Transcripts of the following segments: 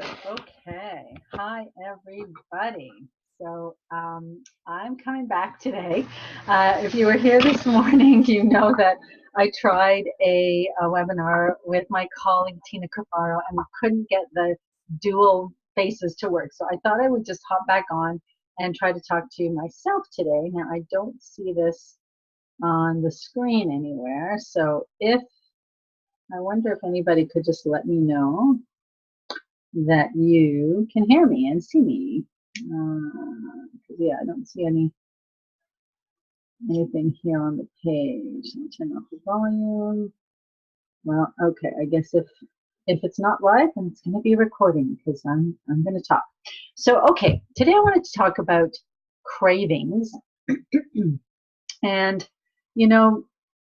Okay. Hi, everybody. I'm coming back today. If you were here this morning, you know that I tried a webinar with my colleague Tina Cafaro and we couldn't get the dual faces to work. So I thought I would just hop back on and try to talk to you myself today. Now, I don't see this on the screen anywhere. So I wonder if anybody could just let me know that you can hear me and see me. Yeah, I don't see anything here on the page. Let me turn off the volume. Well, okay, I guess if it's not live, then it's going to be recording because I'm going to talk. So, okay, today I wanted to talk about cravings. And, you know,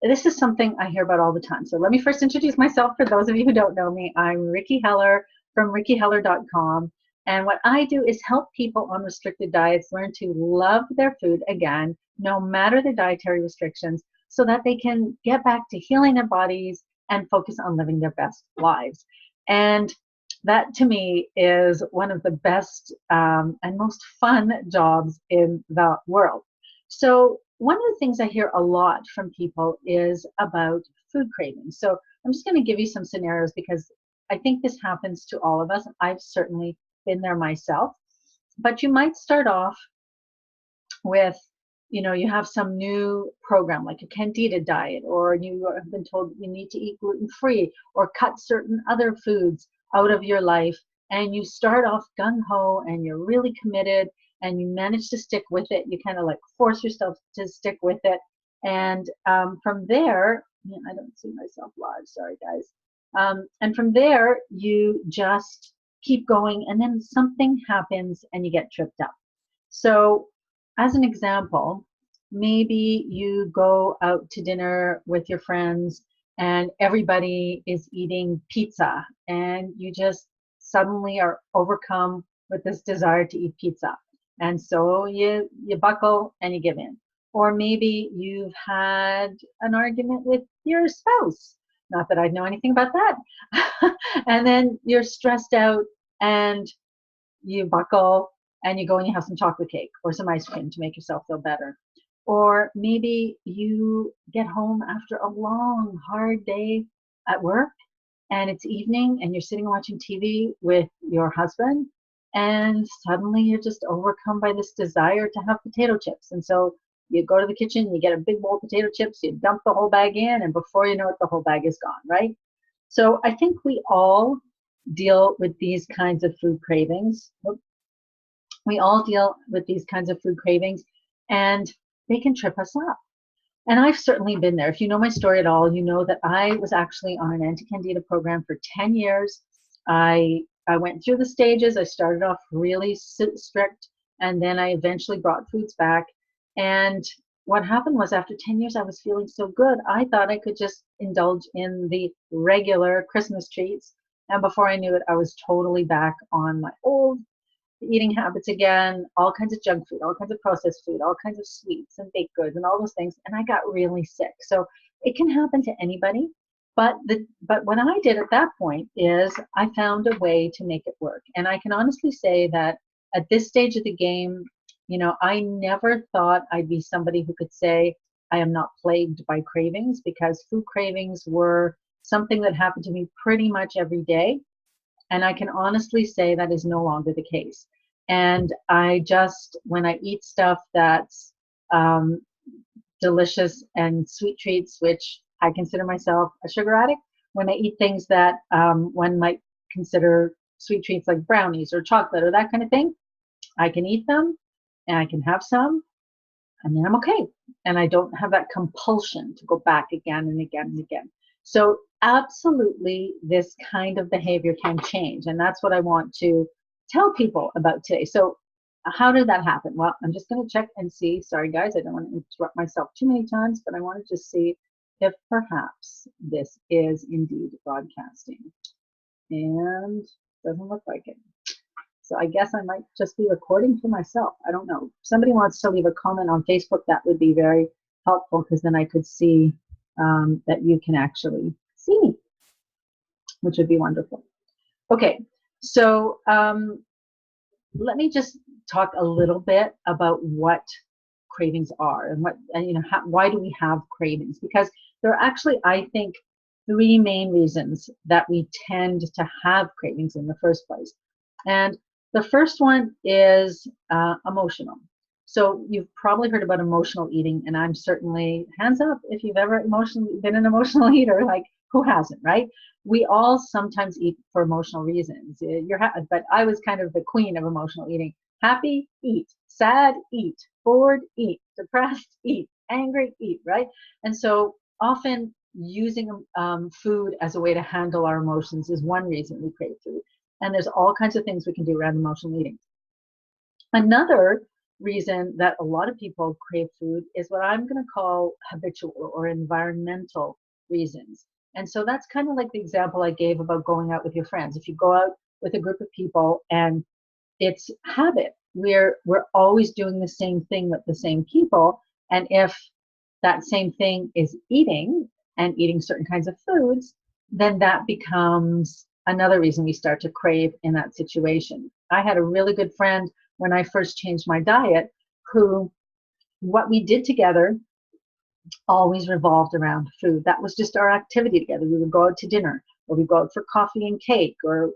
this is something I hear about all the time. So let me first introduce myself for those of you who don't know me. I'm Ricki Heller from rickiheller.com. And what I do is help people on restricted diets learn to love their food again, no matter the dietary restrictions, so that they can get back to healing their bodies and focus on living their best lives. And that to me is one of the best and most fun jobs in the world. So one of the things I hear a lot from people is about food cravings. So I'm just going to give you some scenarios because I think this happens to all of us. I've certainly been there myself. But you might start off with, you have some new program like a candida diet, or you have been told you need to eat gluten-free or cut certain other foods out of your life. And you start off gung-ho and you're really committed and you manage to stick with it. You kind of like force yourself to stick with it. And from there, I don't see myself live, sorry guys. And from there, you just keep going and then something happens and you get tripped up. So as an example, maybe you go out to dinner with your friends and everybody is eating pizza and you just suddenly are overcome with this desire to eat pizza. And so you buckle and you give in. Or maybe you've had an argument with your spouse. Not that I know anything about that. And then you're stressed out and you buckle and you go and you have some chocolate cake or some ice cream to make yourself feel better. Or maybe you get home after a long, hard day at work and it's evening and you're sitting watching TV with your husband and suddenly you're just overcome by this desire to have potato chips. And so you go to the kitchen, you get a big bowl of potato chips, you dump the whole bag in, and before you know it, the whole bag is gone, right? So I think we all deal with these kinds of food cravings. We all deal with these kinds of food cravings and they can trip us up. And I've certainly been there. If you know my story at all, you know that I was actually on an anti-candida program for 10 years. I went through the stages. I started off really strict, and then I eventually brought foods back. And what happened was after 10 years, I was feeling so good. I thought I could just indulge in the regular Christmas treats. And before I knew it, I was totally back on my old eating habits again, all kinds of junk food, all kinds of processed food, all kinds of sweets and baked goods and all those things. And I got really sick. So it can happen to anybody. But what I did at that point is I found a way to make it work. And I can honestly say that at this stage of the game, I never thought I'd be somebody who could say I am not plagued by cravings, because food cravings were something that happened to me pretty much every day. And I can honestly say that is no longer the case. And when I eat stuff that's delicious and sweet treats, which I consider myself a sugar addict, when I eat things that one might consider sweet treats like brownies or chocolate or that kind of thing, I can eat them and I can have some and then I'm okay. And I don't have that compulsion to go back again and again and again. So absolutely, this kind of behavior can change. And that's what I want to tell people about today. So how did that happen? Well, I'm just going to check and see. Sorry, guys, I don't want to interrupt myself too many times, but I want to just see if perhaps this is indeed broadcasting. And doesn't look like it. So I guess I might just be recording for myself. I don't know. If somebody wants to leave a comment on Facebook, that would be very helpful, because then I could see that you can actually see me, which would be wonderful. Okay, So let me just talk a little bit about what cravings are and what and why do we have cravings, because there are actually, I think, three main reasons that we tend to have cravings in the first place. And the first one is emotional. So you've probably heard about emotional eating, and I'm certainly, hands up if you've ever been an emotional eater. Like, who hasn't, right? We all sometimes eat for emotional reasons. But I was kind of the queen of emotional eating. Happy, eat. Sad, eat. Bored, eat. Depressed, eat. Angry, eat, right? And so often using food as a way to handle our emotions is one reason we crave food. And there's all kinds of things we can do around emotional eating. Another reason that a lot of people crave food is what I'm going to call habitual or environmental reasons. And so that's kind of like the example I gave about going out with your friends. If you go out with a group of people and it's habit, we're always doing the same thing with the same people. And if that same thing is eating and eating certain kinds of foods, then that becomes another reason we start to crave in that situation. I had a really good friend when I first changed my diet, who, what we did together always revolved around food. That was just our activity together. We would go out to dinner, or we'd go out for coffee and cake, or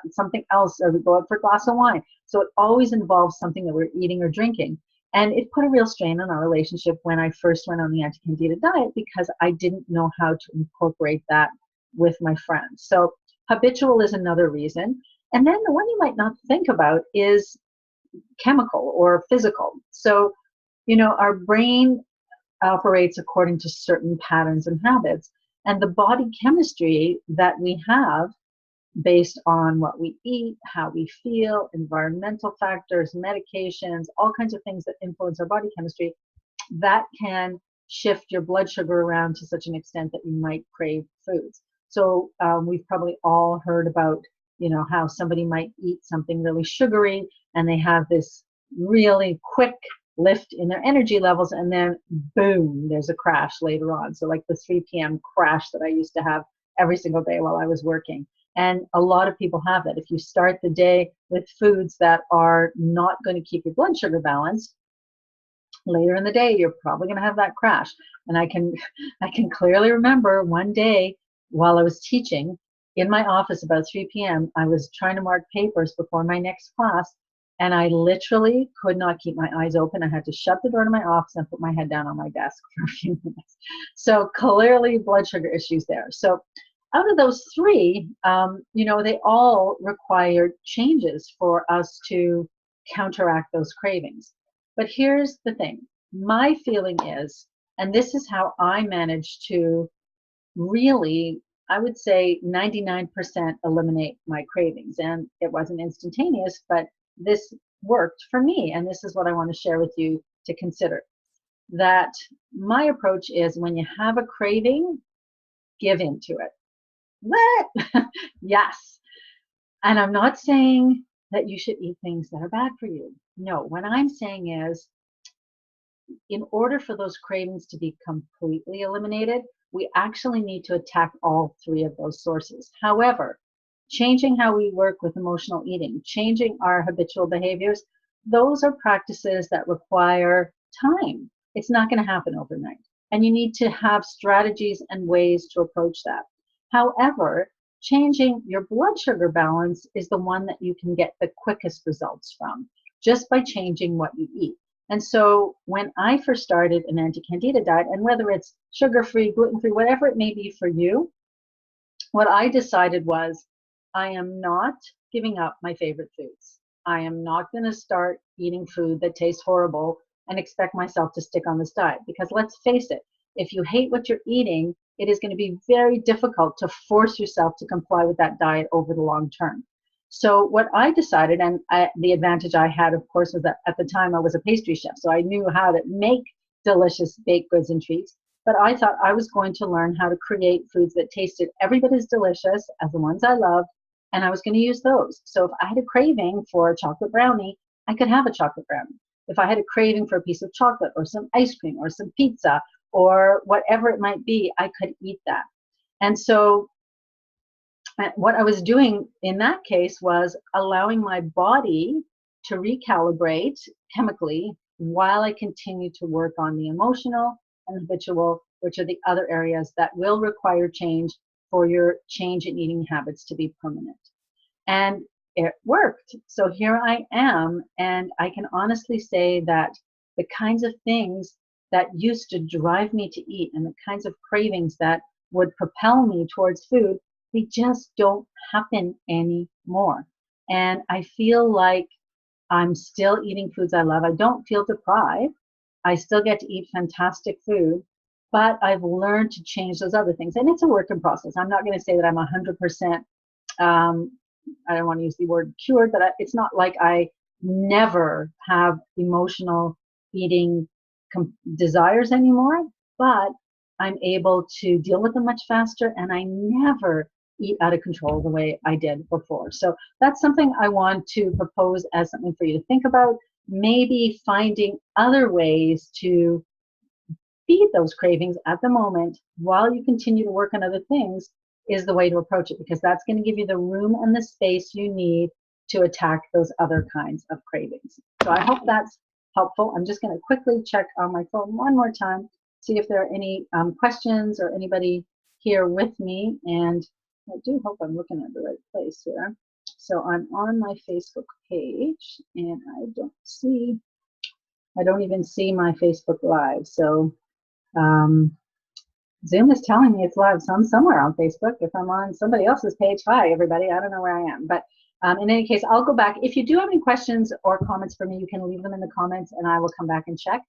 something else, or we'd go out for a glass of wine. So it always involves something that we're eating or drinking. And it put a real strain on our relationship when I first went on the anti-candida diet, because I didn't know how to incorporate that with my friends. So habitual is another reason. And then the one you might not think about is chemical or physical. So, our brain operates according to certain patterns and habits. And the body chemistry that we have, based on what we eat, how we feel, environmental factors, medications, all kinds of things that influence our body chemistry, that can shift your blood sugar around to such an extent that you might crave foods. So we've probably all heard about, how somebody might eat something really sugary and they have this really quick lift in their energy levels, and then boom, there's a crash later on. So like the 3 p.m. crash that I used to have every single day while I was working. And a lot of people have that. If you start the day with foods that are not going to keep your blood sugar balanced, later in the day you're probably going to have that crash. And I can clearly remember one day while I was teaching in my office about 3 p.m., I was trying to mark papers before my next class, and I literally could not keep my eyes open. I had to shut the door to my office and put my head down on my desk for a few minutes. So clearly blood sugar issues there. So out of those three, they all require changes for us to counteract those cravings. But here's the thing. My feeling is, and this is how I managed to really, I would say 99% eliminate my cravings. And it wasn't instantaneous, but this worked for me. And this is what I want to share with you to consider. That my approach is, when you have a craving, give into it. What? Yes. And I'm not saying that you should eat things that are bad for you. No, what I'm saying is, in order for those cravings to be completely eliminated, we actually need to attack all three of those sources. However, changing how we work with emotional eating, changing our habitual behaviors, those are practices that require time. It's not going to happen overnight. And you need to have strategies and ways to approach that. However, changing your blood sugar balance is the one that you can get the quickest results from, just by changing what you eat. And so when I first started an anti-candida diet, and whether it's sugar-free, gluten-free, whatever it may be for you, what I decided was, I am not giving up my favorite foods. I am not going to start eating food that tastes horrible and expect myself to stick on this diet. Because let's face it, if you hate what you're eating, it is going to be very difficult to force yourself to comply with that diet over the long term. So what I decided, and the advantage I had, of course, was that at the time I was a pastry chef, so I knew how to make delicious baked goods and treats. But I thought I was going to learn how to create foods that tasted every bit as delicious as the ones I loved, and I was going to use those. So if I had a craving for a chocolate brownie, I could have a chocolate brownie. If I had a craving for a piece of chocolate or some ice cream or some pizza or whatever it might be, I could eat that. And so And what I was doing in that case was allowing my body to recalibrate chemically while I continue to work on the emotional and habitual, which are the other areas that will require change for your change in eating habits to be permanent. And it worked. So here I am, and I can honestly say that the kinds of things that used to drive me to eat and the kinds of cravings that would propel me towards food, they just don't happen anymore. And I feel like I'm still eating foods I love. I don't feel deprived. I still get to eat fantastic food, but I've learned to change those other things. And it's a work in process. I'm not going to say that I'm 100%, I don't want to use the word cured, but it's not like I never have emotional eating desires anymore, but I'm able to deal with them much faster, and I never eat out of control the way I did before. So that's something I want to propose as something for you to think about, maybe finding other ways to feed those cravings at the moment while you continue to work on other things is the way to approach it, because that's going to give you the room and the space you need to attack those other kinds of cravings. So I hope that's helpful. I'm just going to quickly check on my phone one more time, see if there are any questions or anybody here with me. And I do hope I'm looking at the right place here. So I'm on my Facebook page, and I don't even see my Facebook Live. So Zoom is telling me it's live, so I'm somewhere on Facebook. If I'm on somebody else's page, hi everybody, I don't know where I am. But in any case, I'll go back. If you do have any questions or comments for me, you can leave them in the comments and I will come back and check.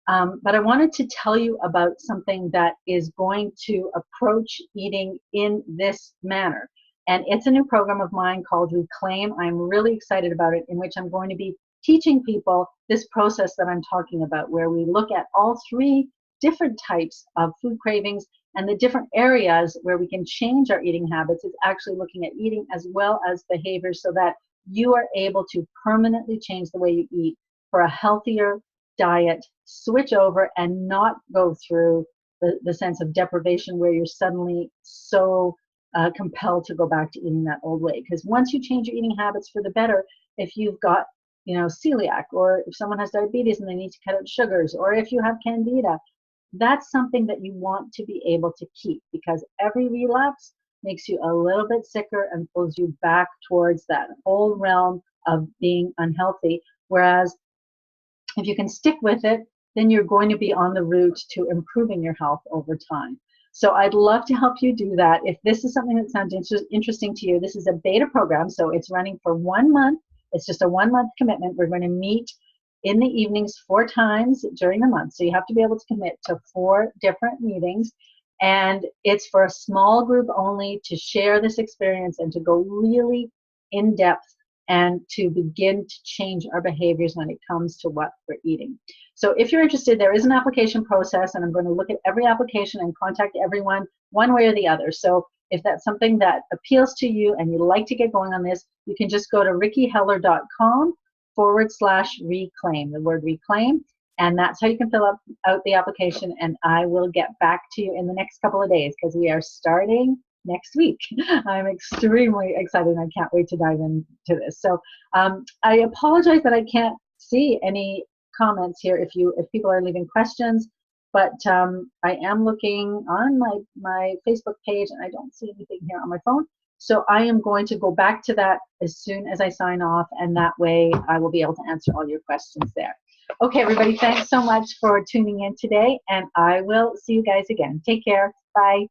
But I wanted to tell you about something that is going to approach eating in this manner. And it's a new program of mine called Reclaim. I'm really excited about it, in which I'm going to be teaching people this process that I'm talking about, where we look at all three different types of food cravings and the different areas where we can change our eating habits. Is actually looking at eating as well as behaviors, so that you are able to permanently change the way you eat for a healthier diet, switch over and not go through the sense of deprivation where you're suddenly so compelled to go back to eating that old way. Because once you change your eating habits for the better, if you've got celiac, or if someone has diabetes and they need to cut out sugars, or if you have candida, that's something that you want to be able to keep, because every relapse makes you a little bit sicker and pulls you back towards that whole realm of being unhealthy. Whereas if you can stick with it, then you're going to be on the route to improving your health over time. So I'd love to help you do that. If this is something that sounds interesting to you, this is a beta program, so it's running for 1 month. It's just a 1 month commitment. We're going to meet in the evenings 4 times during the month. So you have to be able to commit to 4 different meetings. And it's for a small group only, to share this experience and to go really in depth and to begin to change our behaviors when it comes to what we're eating. So if you're interested, there is an application process, and I'm going to look at every application and contact everyone one way or the other. So if that's something that appeals to you and you'd like to get going on this, you can just go to rickiheller.com/reclaim, the word reclaim, and that's how you can fill out the application, and I will get back to you in the next couple of days, because we are starting next week. I'm extremely excited and I can't wait to dive into this. So I apologize that I can't see any comments here if people are leaving questions, but I am looking on my Facebook page and I don't see anything here on my phone. So I am going to go back to that as soon as I sign off, and that way I will be able to answer all your questions there. Okay, everybody, thanks so much for tuning in today, and I will see you guys again. Take care. Bye.